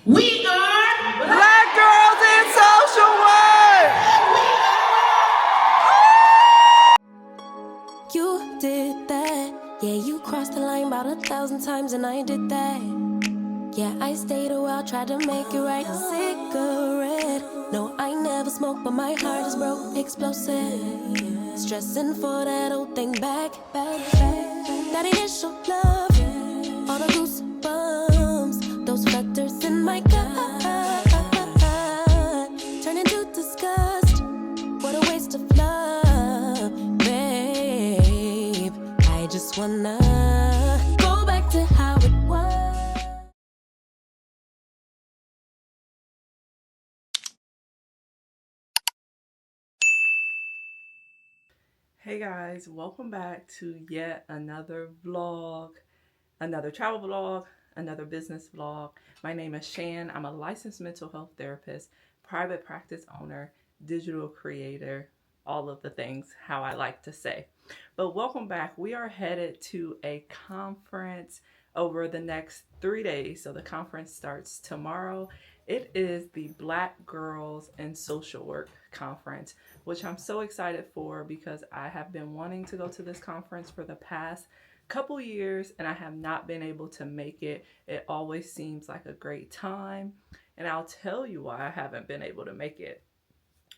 We are Black Girls in Social Work! You did that. Yeah, you crossed the line about 1,000 times and I did that. Yeah, I stayed a while, tried to make it right. A cigarette. No, I never smoked, but my heart is broke, explosive. Stressing for that old thing back. That initial love, all the goosebumps, those flutters in my gut, turn into disgust. What a waste of love, babe. I just wanna go back to how it was. Hey guys, welcome back to yet another vlog, another travel vlog, another business vlog. My name is Shan. I'm a licensed mental health therapist, private practice owner, digital creator, all of the things, how I like to say. But welcome back. We are headed to a conference over the next 3 days. So the conference starts tomorrow. It is the Black Girls in Social Work Conference, which I'm so excited for because I have been wanting to go to this conference for the past couple years and I have not been able to make it. It always seems like a great time, and I'll tell you why I haven't been able to make it.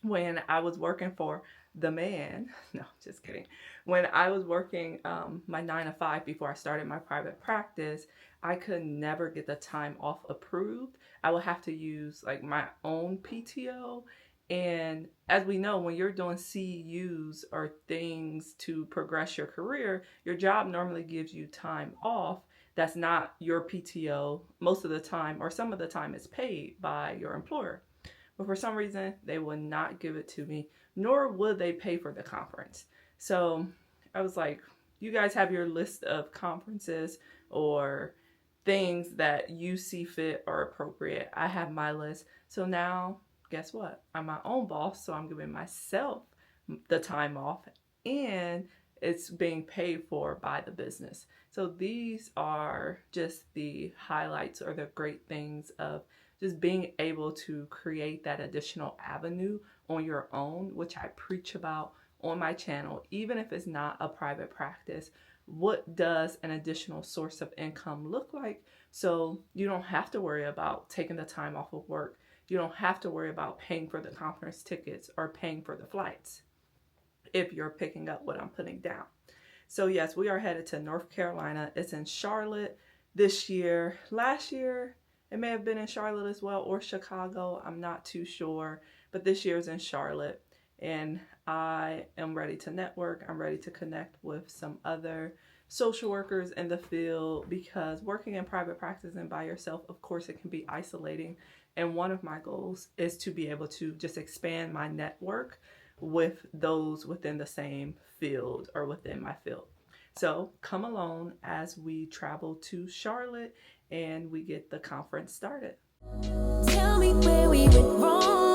When I was working for the man, no, just kidding. When I was working my 9 to 5 before I started my private practice, I could never get the time off approved. I would have to use like my own PTO. And as we know, when you're doing CUs or things to progress your career, your job normally gives you time off. That's not your PTO most of the time, or some of the time it's paid by your employer. But for some reason, they would not give it to me, nor would they pay for the conference. So I was like, you guys have your list of conferences or things that you see fit or appropriate. I have my list. So now, guess what? I'm my own boss, so I'm giving myself the time off, and it's being paid for by the business. So these are just the highlights or the great things of just being able to create that additional avenue on your own, which I preach about on my channel. Even if it's not a private practice, what does an additional source of income look like? So you don't have to worry about taking the time off of work. You don't have to worry about paying for the conference tickets or paying for the flights if you're picking up what I'm putting down. So yes, we are headed to North Carolina. It's in Charlotte this year. Last year, it may have been in Charlotte as well, or Chicago. I'm not too sure, but this year's in Charlotte. And I am ready to network. I'm ready to connect with some other social workers in the field, because working in private practice and by yourself, of course, it can be isolating. And one of my goals is to be able to just expand my network with those within the same field or within my field. So come along as we travel to Charlotte and we get the conference started. Tell me where we went wrong.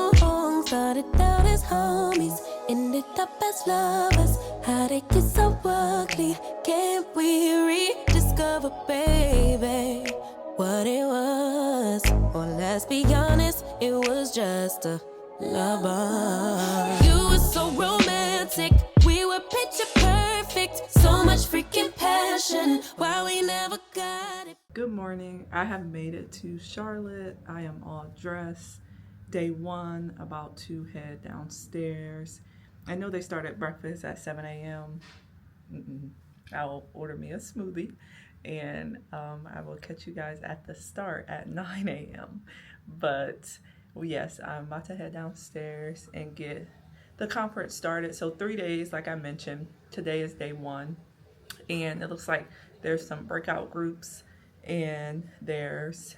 Started out as homies, ended up as lovers. How'd it get so ugly? Can't we rediscover, baby, what it was? Or let's be honest, it was just a lover. You were so romantic, we were picture perfect. So much freaking passion, why we never got it. Good morning. I have made it to Charlotte. I am all dressed. Day one, about to head downstairs. I know they start at breakfast at 7 a.m. I'll order me a smoothie, and I will catch you guys at the start at 9 a.m. But yes, I'm about to head downstairs and get the conference started. So 3 days, like I mentioned. Today is day one, and it looks like there's some breakout groups, and there's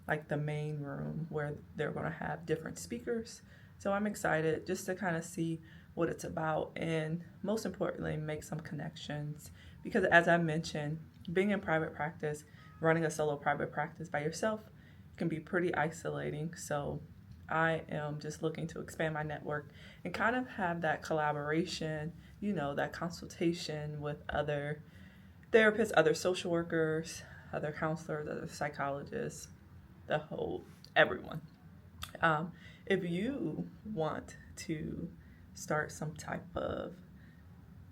like the main room where they're going to have different speakers. So I'm excited just to kind of see what it's about, and most importantly, make some connections, because as I mentioned, being in private practice, running a solo private practice by yourself can be pretty isolating. So I am just looking to expand my network and kind of have that collaboration, that consultation with other therapists, other social workers, other counselors, other psychologists, the whole everyone. If you want to start some type of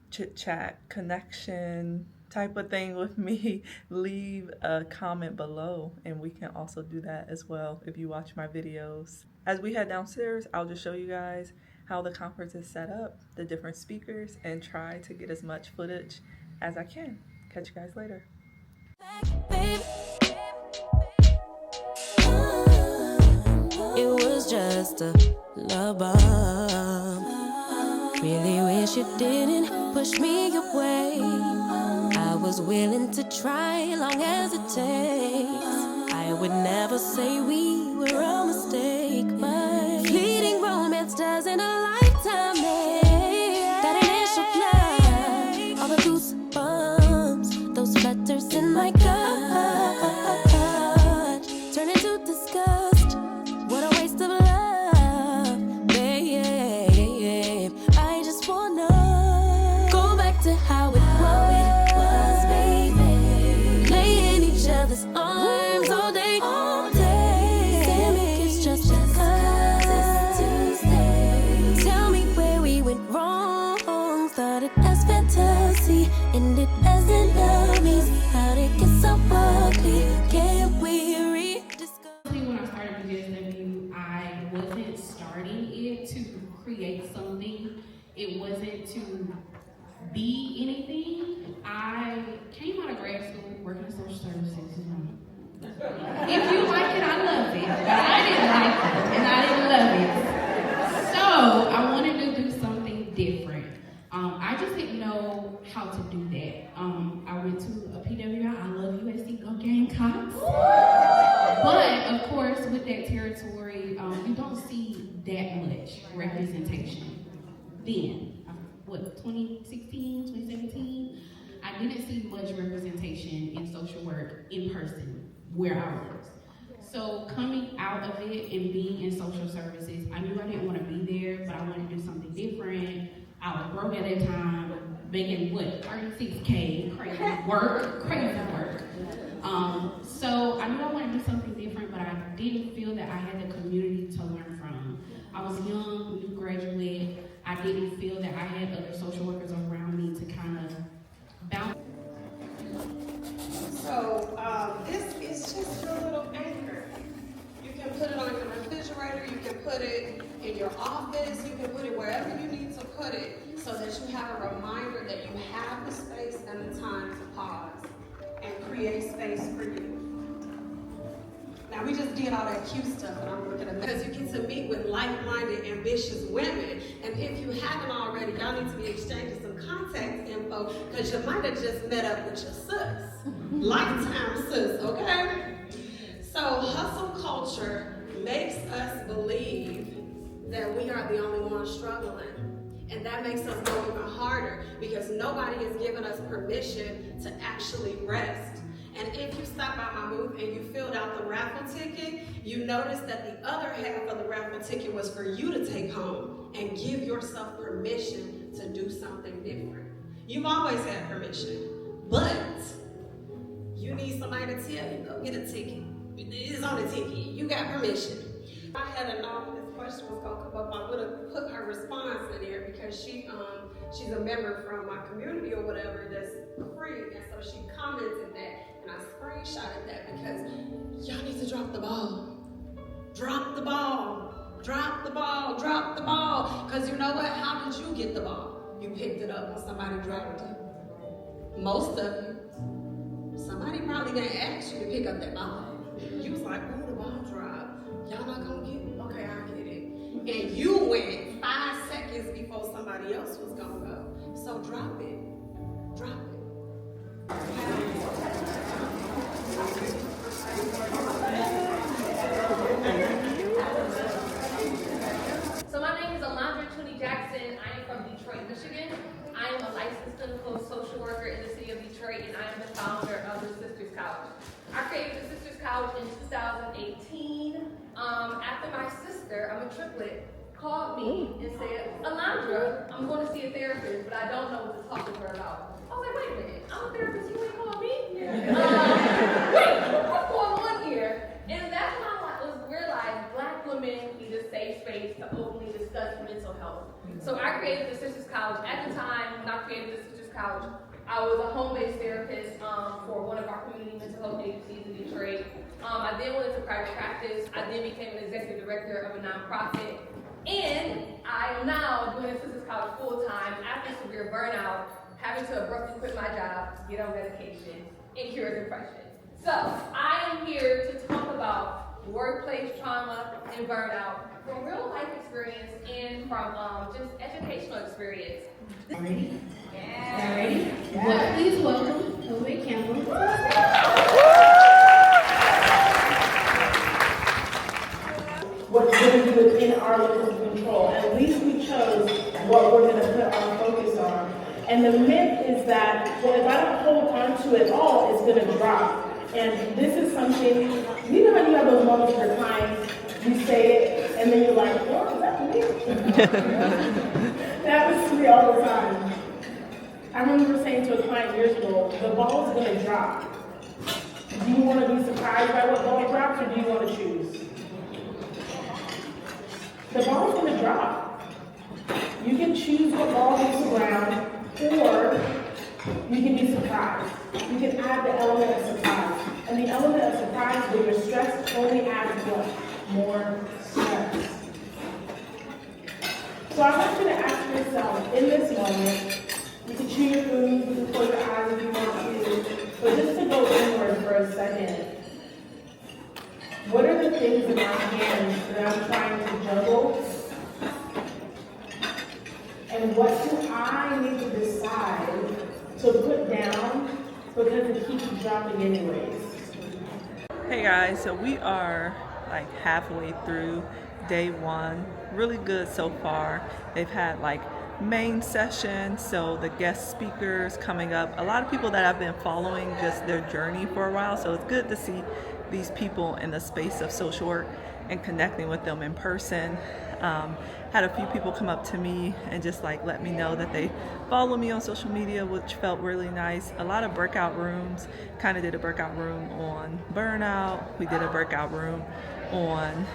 chit chat connection type of thing with me, leave a comment below and we can also do that as well if you watch my videos. As we head downstairs, I'll just show you guys how the conference is set up, the different speakers, and try to get as much footage as I can. Catch you guys later. It was just a love bomb. Really wish you didn't push me away. I was willing to try long as it takes. I would never say we were a mistake, but fleeting romance doesn't a lifetime make. That initial love, all the goosebumps, those flutters in my gut, turn into disgust. What a waste of love, babe. I just wanna go back to how it was, baby. Lay in each other's arms all day, all day. Say it's just because it's Tuesday. Tell me where we went wrong. Started as fantasy, ended as enemies. How'd it get so ugly? Can't we rediscover? When I started with JSW, I wasn't starting it to create something. It wasn't to be anything. I came out of grad school working in social services. If you like it, I love it. But I didn't like it, and I didn't love it. So I wanted to do something different. I just didn't know how to do that. I went to a PWI. I love USC, go Gamecocks. But of course, with that territory, you don't see that much representation. Then, 2016, 2017, I didn't see much representation in social work in person where I was. So coming out of it and being in social services, I knew I didn't want to be there, but I wanted to do something different. I was broke at that time, making $36K, crazy work. So I knew I wanted to do something different, but I didn't feel that I had the community to learn from. I was young, new graduate. I didn't feel that I had other social workers around me to kind of bounce. So this is just your little anchor. You can put it on your refrigerator, you can put it in your office, you can put it wherever you need to put it so that you have a reminder that you have the space and the time to pause and create space for you. Now we just did all that cute stuff and I'm looking at because you get to meet with like-minded, ambitious women, and if you haven't already, y'all need to be exchanging some contact info because you might have just met up with your sis. Lifetime sis, okay? So hustle culture makes us believe that we are the only ones struggling. And that makes us go even harder because nobody has given us permission to actually rest. And if you stop by my booth and you filled out the raffle ticket, you notice that the other half of the raffle ticket was for you to take home and give yourself permission to do something different. You've always had permission, but you need somebody to tell you, go get a ticket. It's on the ticket, you got permission. If I had known this question was gonna come up, I would have put her response in there because she's a member from my community or whatever that's free, and so she commented that, and I screenshotted that because y'all need to drop the ball. Drop the ball. Drop the ball. Drop the ball. Because you know what? How did you get the ball? You picked it up when somebody dropped it. Most of you. Somebody probably didn't ask you to pick up that ball. You was like, oh, the ball dropped. Y'all not gonna get it? Okay, I get it. And you went 5 seconds before somebody else was gonna go. So drop it. Drop it. So my name is Jackson. I am from Detroit, Michigan. I am a licensed clinical social worker in the city of Detroit, and I am the founder of the Sisters Couch. I created the Sisters Couch in 2018 after my sister, I'm a triplet, called me and said, Alondra, I'm going to see a therapist, but I don't know what to talk to her about. I was like, wait a minute, I'm a therapist, you ain't called me? Wait, what's going on here? And that's when I mental health. So I created the Sisters Couch. At the time when I created the Sisters Couch, I was a home-based therapist for one of our community mental health agencies in Detroit. I then went into private practice. I then became an executive director of a nonprofit. And I am now doing the Sisters Couch full-time after severe burnout, having to abruptly quit my job, get on medication, and cure depression. So I am here to talk about workplace trauma and burnout from real life experience and from just educational experience. Ready? Yeah. Ready? Yeah. Well, please welcome Kobe Campbell. What's going to be within our local control. At least we chose what we're going to put our focus on. And the myth is that, well, if I don't hold on to it all, it's going to drop. And this is something, you know how you have those moments where clients, you say it, and then you're like, oh, is that me? That was me all the time. I remember saying to a client years ago, the ball is going to drop. Do you want to be surprised by what ball drops, or do you want to choose? The ball's going to drop. You can choose what ball hits the ground, or you can be surprised. You can add the element of surprise. And the element of surprise when you're stressed only adds what? More stress. So I want you to ask yourself, in this moment, you can chew your food, you can close your eyes if you want to, but just to go inward for a second, what are the things in my hands that I'm trying to juggle? And what do I need to decide to put down because it keeps dropping anyways? Hey guys, so we are like halfway through day one. Really good so far. They've had like main session, so the guest speakers coming up. A lot of people that I've been following just their journey for a while, so it's good to see these people in the space of social work and connecting with them in person. Had a few people come up to me and just like let me know that they follow me on social media, which felt really nice. A lot of breakout rooms. Kind of did a breakout room on burnout. We did a breakout room on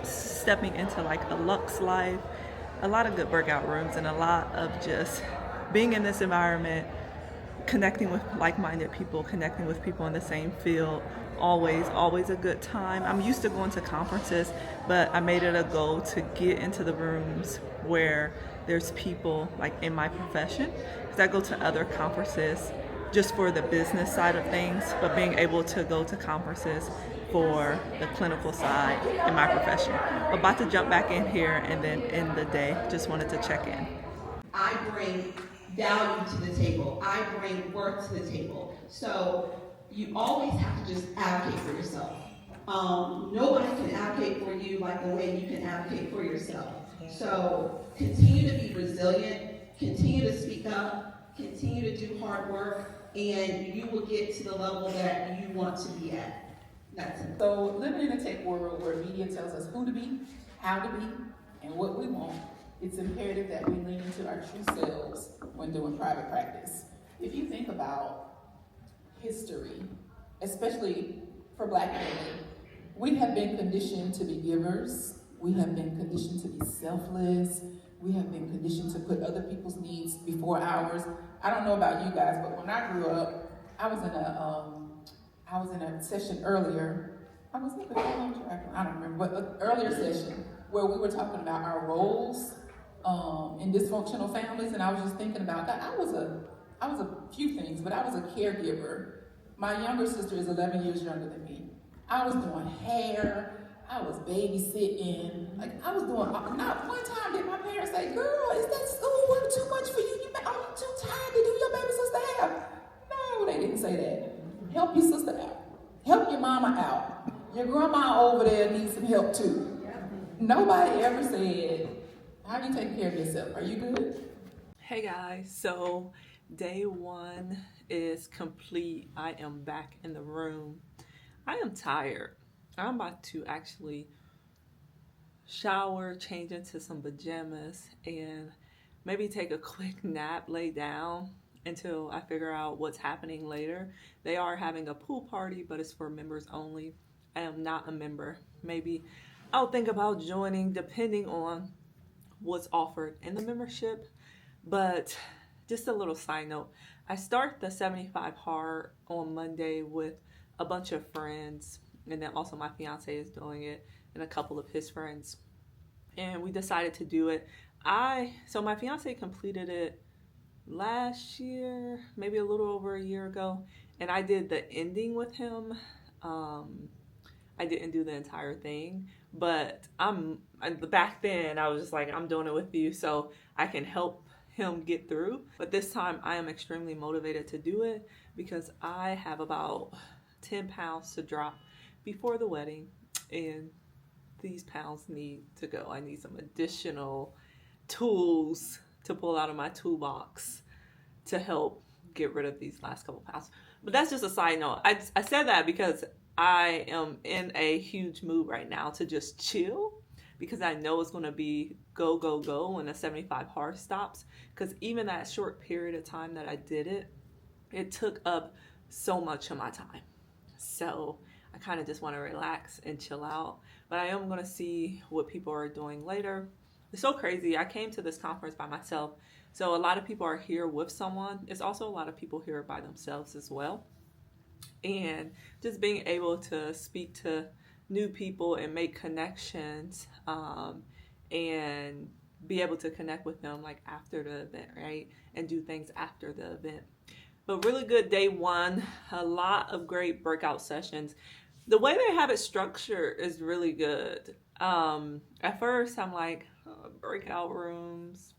stepping into like a luxe life. A lot of good breakout rooms and a lot of just being in this environment, connecting with like-minded people, connecting with people in the same field. Always a good time. I'm used to going to conferences, but I made it a goal to get into the rooms where there's people like in my profession, because I go to other conferences just for the business side of things, but being able to go to conferences for the clinical side in my profession. About to jump back in here and then end the day. Just wanted to check in. I bring value to the table. I bring work to the table. So you always have to just advocate for yourself. Nobody can advocate for you like the way you can advocate for yourself. So continue to be resilient, continue to speak up, continue to do hard work, and you will get to the level that you want to be at. That's it. So living in a tech world where media tells us who to be, how to be, and what we want, it's imperative that we lean into our true selves when doing private practice. If you think about history, especially for Black women, we have been conditioned to be givers. We have been conditioned to be selfless. We have been conditioned to put other people's needs before ours. I don't know about you guys, but when I grew up, I was in a session earlier. I don't remember, but an earlier session where we were talking about our roles in dysfunctional families, and I was just thinking about that. I was a few things, but I was a caregiver. My younger sister is 11 years younger than me. I was doing hair, I was babysitting, like I was doing, not one time did my parents say, girl, is that schoolwork too much for you? Are you too tired to do your baby sister hair? No, they didn't say that. Help your sister out. Help your mama out. Your grandma over there needs some help too. Nobody ever said, how are you taking care of yourself? Are you good? Hey guys, so day one is complete. I am back in the room. I am tired. I'm about to actually shower, change into some pajamas, and maybe take a quick nap, lay down until I figure out what's happening later. They are having a pool party, but it's for members only. I am not a member. Maybe I'll think about joining depending on what's offered in the membership. But just a little side note, I start the 75 hard on Monday with a bunch of friends, and then also my fiance is doing it and a couple of his friends, and we decided to do it. So my fiance completed it last year, maybe a little over a year ago, and I did the ending with him. I didn't do the entire thing, but back then I was just like, I'm doing it with you so I can help him get through. But this time I am extremely motivated to do it because I have about 10 pounds to drop before the wedding, and these pounds need to go. I need some additional tools to pull out of my toolbox to help get rid of these last couple pounds. But that's just a side note. I said that because I am in a huge mood right now to just chill, because I know it's going to be go, go, go when the 75 hard stops. Because even that short period of time that I did it, it took up so much of my time. So I kind of just want to relax and chill out. But I am going to see what people are doing later. It's so crazy. I came to this conference by myself. So a lot of people are here with someone. It's also a lot of people here by themselves as well. And just being able to speak to new people and make connections, and be able to connect with them like after the event, right? And do things after the event. But really good day one, a lot of great breakout sessions. The way they have it structured is really good. At first I'm like, breakout rooms.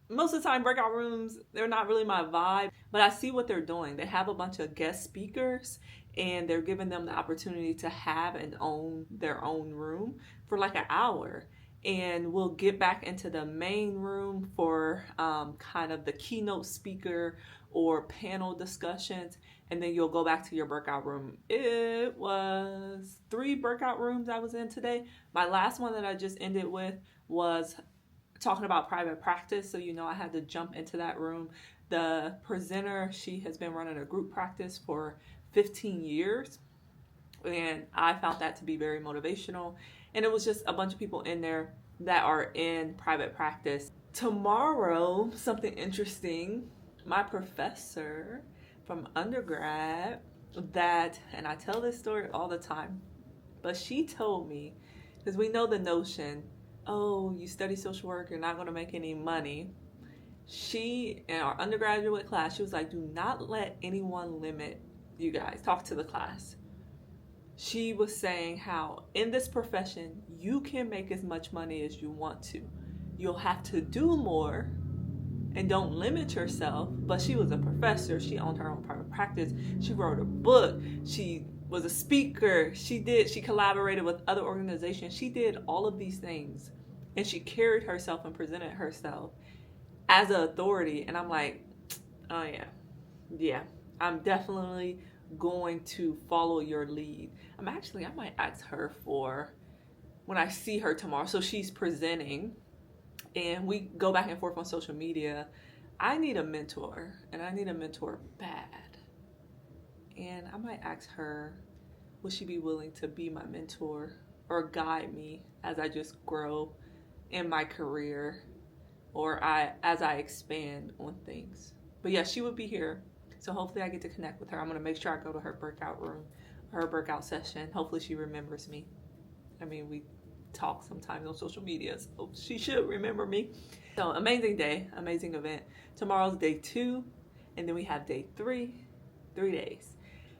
Most of the time breakout rooms, they're not really my vibe, but I see what they're doing. They have a bunch of guest speakers and they're giving them the opportunity to have and own their own room for like an hour. And we'll get back into the main room for kind of the keynote speaker or panel discussions, and then you'll go back to your breakout room. It was 3 breakout rooms I was in today. My last one that I just ended with was talking about private practice, so I had to jump into that room. The presenter, she has been running a group practice for 15 years, and I found that to be very motivational. And it was just a bunch of people in there that are in private practice. Tomorrow, something interesting, my professor from undergrad and I tell this story all the time, but she told me, because we know the notion, oh, you study social work, you're not going to make any money. She, in our undergraduate class, she was like, do not let anyone limit you guys. Talk to the class. She was saying how in this profession, you can make as much money as you want to. You'll have to do more and don't limit yourself. But she was a professor. She owned her own private practice. She wrote a book. She was a speaker. She collaborated with other organizations. She did all of these things, and she carried herself and presented herself as an authority. And I'm like, oh yeah, I'm definitely going to follow your lead. I might ask her for when I see her tomorrow. So she's presenting and we go back and forth on social media. I need a mentor, and I need a mentor bad. And I might ask her, would she be willing to be my mentor or guide me as I just grow in my career or as I expand on things. But yeah, she would be here. So hopefully I get to connect with her. I'm going to make sure I go to her breakout room, her breakout session. Hopefully she remembers me. I mean, we talk sometimes on social media, so she should remember me. So amazing day, amazing event. Tomorrow's day 2, and then we have day 3, 3 days.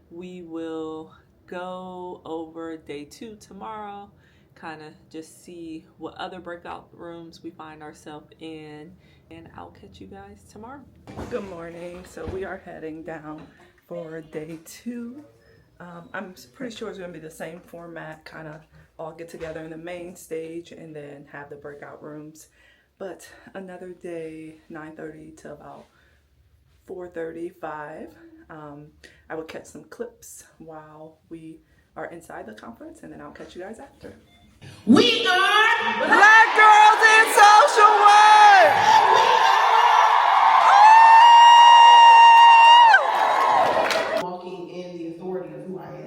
We will go over day 2 tomorrow, kind of just see what other breakout rooms we find ourselves in, and I'll catch you guys tomorrow. Good morning. So we are heading down for day 2. I'm pretty sure it's going to be the same format, kind of all get together in the main stage and then have the breakout rooms. But another day, 9:30 to about 4:35. I will catch some clips while we are inside the conference, and then I'll catch you guys after. We are Black Girls in Social Work! walking in the authority of who I am.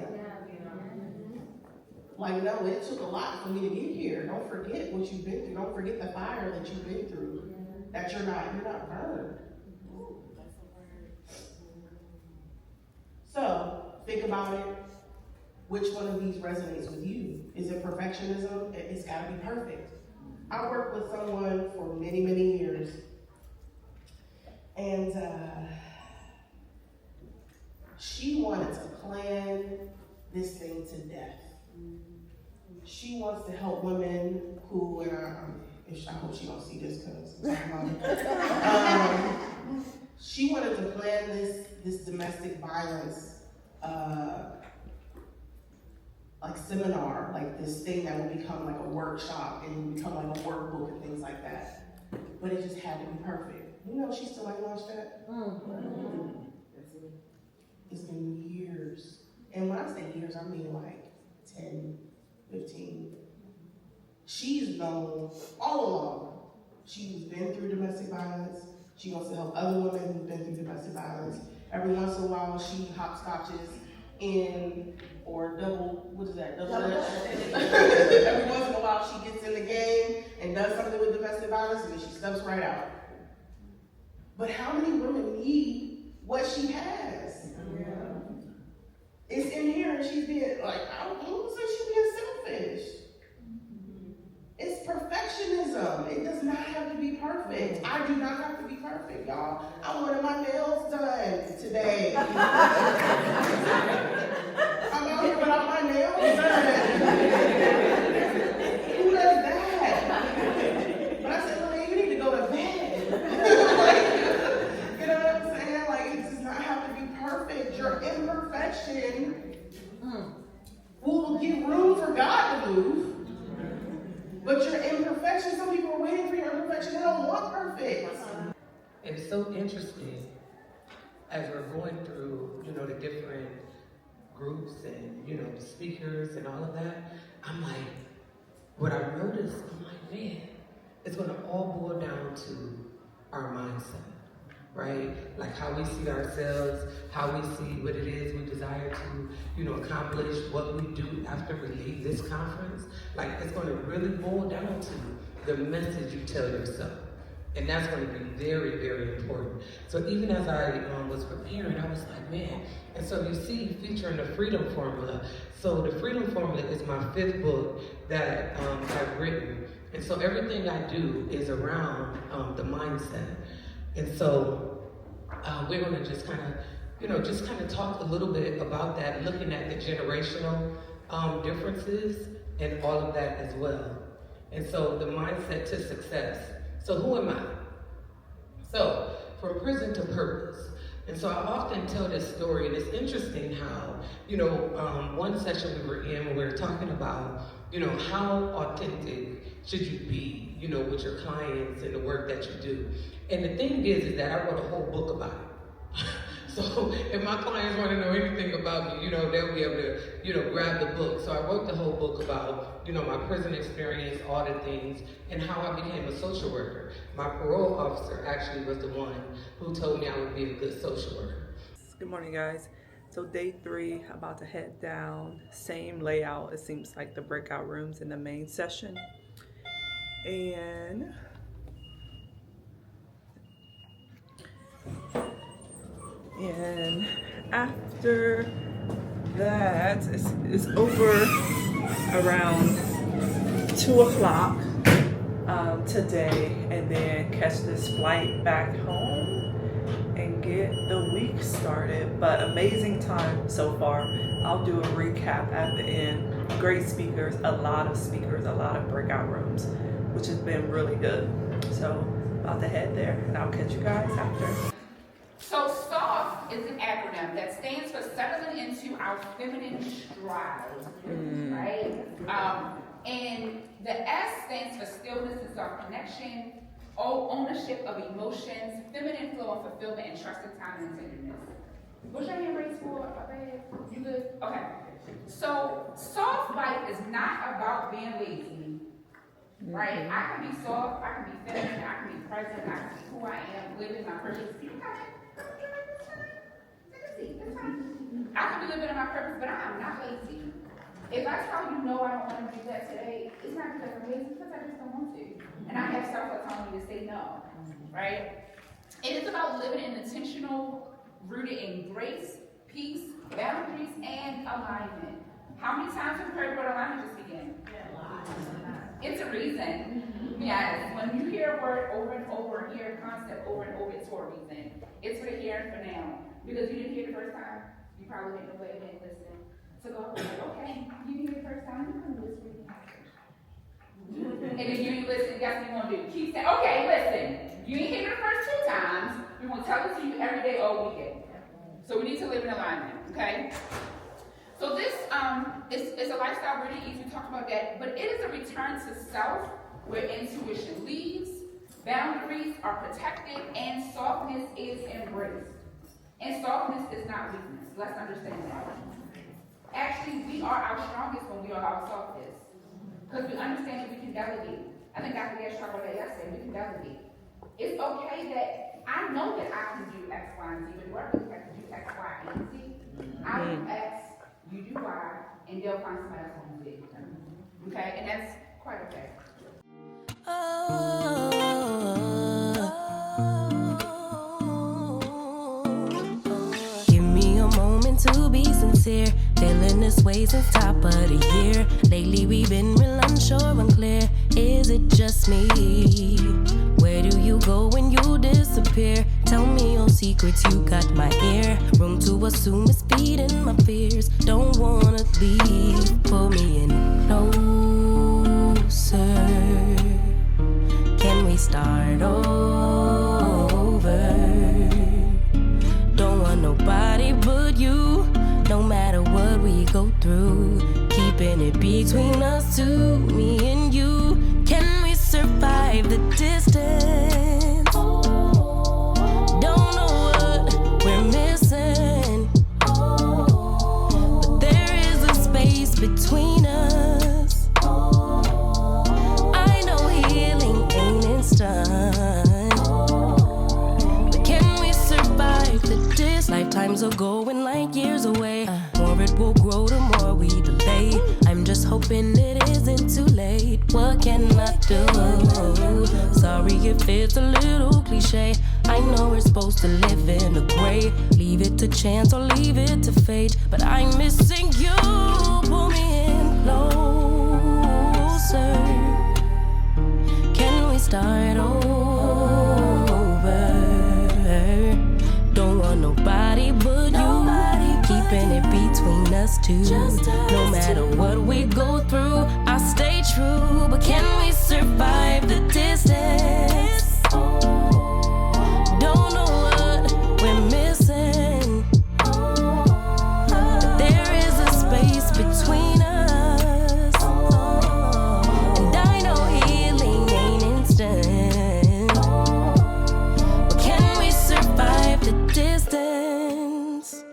Like, no, it took a lot for me to get here. Don't forget what you've been through. Don't forget the fire that you've been through. That you're not burned. So, think about it. Which one of these resonates with you? Is it perfectionism? It's gotta be perfect. I worked with someone for many, many years. And she wanted to plan this thing to death. She wants to help women who, and I hope she don't see this because she wanted to plan this domestic violence like seminar, like this thing that would become like a workshop and become like a workbook and things like that. But it just had to be perfect. You know, she still ain't launched that. It's been years. And when I say years, I mean like 10, 15. She's known all along. She's been through domestic violence. She wants to help other women who've been through domestic violence. Every once in a while, she hopscotches in, or double dutch. Every once in a while, she gets in the game and does something with domestic violence, and then she steps right out. But how many women need what she has? It's in here, and she's being like, I don't say she's being selfish. It's perfectionism. It does not have to be perfect. I do not have to be perfect, y'all. I wanted my nails done today. I'm out here without my nails done. Who does that? But I said, well, you need to go to bed. Like, you know what I'm saying? Like, it does not have to be perfect. Your imperfection will give room for God to move. But your imperfection, some people are waiting for your imperfection. They don't want perfect. It's so interesting as we're going through, the different groups and, the speakers and all of that. I'm like, what I noticed, I'm like, man, it's going to all boil down to our mindset, right? Like how we see ourselves, how we see what it is we desire to, accomplish, what we do after we leave this conference. Like, it's going to really boil down to the message you tell yourself. And that's going to be very, very important. So even as I was preparing, I was like, man. And so you see featuring the Freedom Formula. So the Freedom Formula is my 5th book that I've written. And so everything I do is around the mindset. And so we're going to just kind of, talk a little bit about that, looking at the generational differences and all of that as well. And so the mindset to success. So who am I? So from prison to purpose. And so I often tell this story, and it's interesting how, one session we were in, we were talking about, how authentic should you be, with your clients and the work that you do. And the thing is that I wrote a whole book about it. So if my clients want to know anything about me, they'll be able to, grab the book. So I wrote the whole book about, my prison experience, all the things, and how I became a social worker. My parole officer actually was the one who told me I would be a good social worker. Good morning, guys. So day 3, about to head down. Same layout, it seems like the breakout rooms in the main session. And after that, it's over around 2 o'clock today, and then catch this flight back home and get the week started. But amazing time so far. I'll do a recap at the end. Great speakers, a lot of breakout rooms, which has been really good. So about to head there, and I'll catch you guys after. So SOFT is an acronym that stands for settling into our feminine stride, right? And the S stands for stillness and self-connection, ownership of emotions, feminine flow and fulfillment, and trusted time and tenderness. What's your hand raised for? You good? Okay. So soft life is not about being lazy, right? I can be soft, I can be feminine, I can be present, I can be who I am, living my purpose. I can be living in my purpose, but I am not lazy. If I tell you no, I don't want to do that today, it's not because I'm lazy, it's because I just don't want to. And I have stuff that's telling me to say no, right? It is about living an intentional, rooted in grace, peace, boundaries, and alignment. How many times have you heard what alignment just began? It's a reason. Yes, when you hear a word over and over, hear a concept over and over, it's for a reason. It's for the here and for now. Because you didn't hear it the first time, you probably didn't know it and didn't listen. So God was like, okay, you didn't hear it the first time, you're going to listen. And if you didn't listen, guess what you're going to do? Keep saying, okay, listen. You didn't hear it the first 2 times, we're going to tell it to you every day all weekend. So we need to live in alignment, okay? So this is a lifestyle really easy to talk about that, but it is a return to self where intuition leads, boundaries are protected, and softness is embraced. And softness is not weakness. Let's understand that. Actually, we are our strongest when we are our softest. Because we understand that we can delegate. I think Dr. Gash talked about that yesterday. We can delegate. It's okay that I know that I can do X, Y, and Z, but do I really have to do X, Y, and Z? I do X, you do Y, and they'll find somebody else who can do it. Okay? And that's quite okay. Give me a moment to be sincere. Feeling this way since top of the year. Lately we've been real unsure, unclear. Is it just me? Where do you go when you disappear? Tell me your secrets, you got my ear. Room to assume it's feeding my fears. Don't wanna leave, pull me in closer. Can we start over? Don't want nobody but you. No matter what we go through, keeping it between us two, me and you. Can we survive the distance? Don't know what we're missing, but there is a space between us. I know healing ain't instant, but can we survive the distance? Lifetimes are going like years away. More it will grow the more we delay. I'm just hoping it isn't too late. What can I do? Sorry if it's a little cliche. I know we're supposed to live in the gray. Leave it to chance or leave it to fate. But I'm missing you. Pull me in closer. Can we start over? Don't want nobody but you. Keeping it between us two. No matter what we go through, I stay true. But can we survive the distance? Don't know what we're missing, but there is a space between us. And I know healing ain't instant, but can we survive the distance?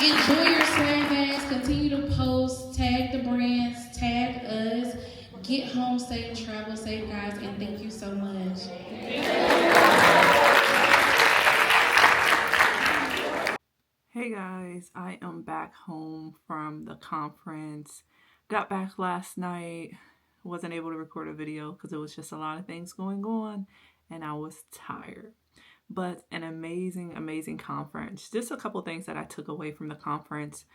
Enjoy your swag bags. Continue to post. Tag the brands. Tag us. Get home safe. Travel safe, guys. And thank you so much. Hey guys, I am back home from the conference. Got back last night. wasn't able to record a video because it was just a lot of things going on and I was tired. But an amazing, amazing conference. Just a couple things that I took away from the conference.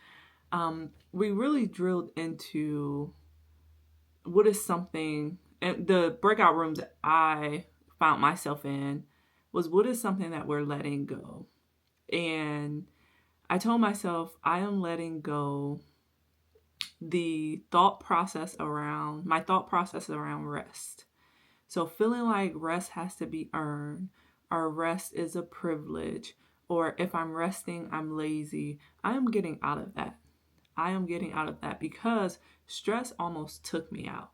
We really drilled into what is something, and the breakout rooms that I found myself in was what is something that we're letting go. And I told myself I am letting go my thought process around rest. So feeling like rest has to be earned, or rest is a privilege, or if I'm resting, I'm lazy. I am getting out of that. Because stress almost took me out.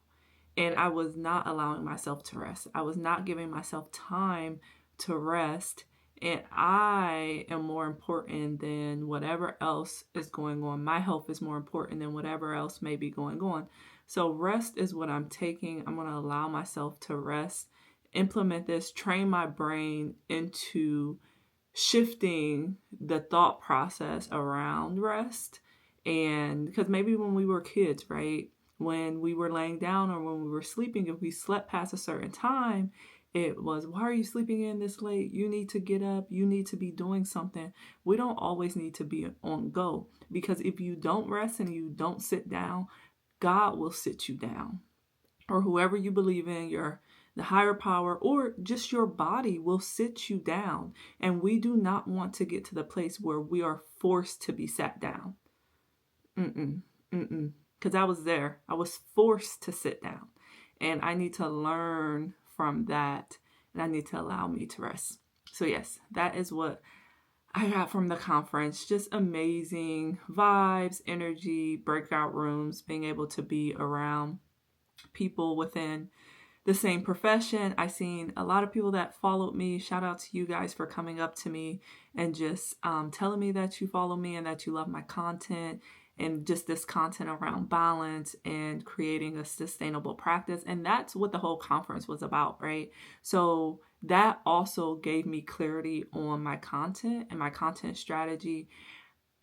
And I was not allowing myself to rest. I was not giving myself time to rest. And I am more important than whatever else is going on. My health is more important than whatever else may be going on. So rest is what I'm taking. I'm going to allow myself to rest, implement this, train my brain into shifting the thought process around rest. And because maybe when we were kids, right, when we were laying down or when we were sleeping, if we slept past a certain time, it was, why are you sleeping in this late? You need to get up. You need to be doing something. We don't always need to be on go, because if you don't rest and you don't sit down, God will sit you down, or whoever you believe in, the higher power, or just your body will sit you down. And we do not want to get to the place where we are forced to be sat down. Because I was there. I was forced to sit down. And I need to learn from that. And I need to allow me to rest. So yes, that is what I got from the conference. Just amazing vibes, energy, breakout rooms, being able to be around people within the same profession. I seen a lot of people that followed me. Shout out to you guys for coming up to me and just telling me that you follow me and that you love my content, and just this content around balance and creating a sustainable practice. And that's what the whole conference was about, right? So that also gave me clarity on my content and my content strategy.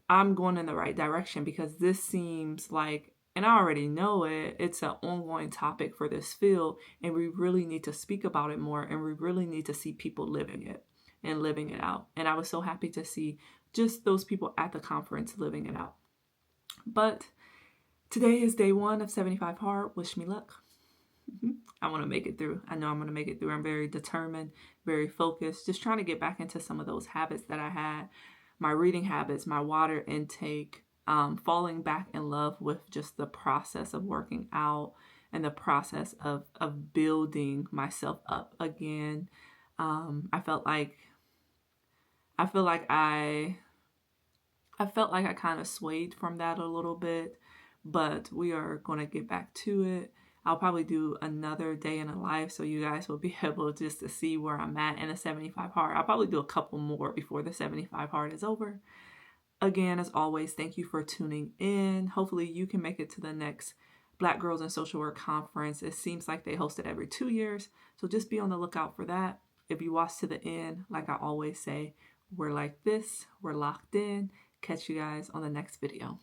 I'm going in the right direction because this seems like, and I already know it's an ongoing topic for this field, and we really need to speak about it more, and we really need to see people living it and living it out. And I was so happy to see just those people at the conference living it out. But today is day 1 of 75 Hard. Wish me luck. I want to make it through. I know I'm going to make it through. I'm very determined, very focused, just trying to get back into some of those habits that I had, my reading habits, my water intake, falling back in love with just the process of working out and the process of building myself up again. I felt like I kind of swayed from that a little bit, but we are going to get back to it. I'll probably do another day in a life, so you guys will be able just to see where I'm at in a 75 hard. I'll probably do a couple more before the 75 hard is over. Again, as always, thank you for tuning in. Hopefully you can make it to the next Black Girls in Social Work Conference. It seems like they host it every 2 years, so just be on the lookout for that. If you watch to the end, like I always say, we're like this, we're locked in. Catch you guys on the next video.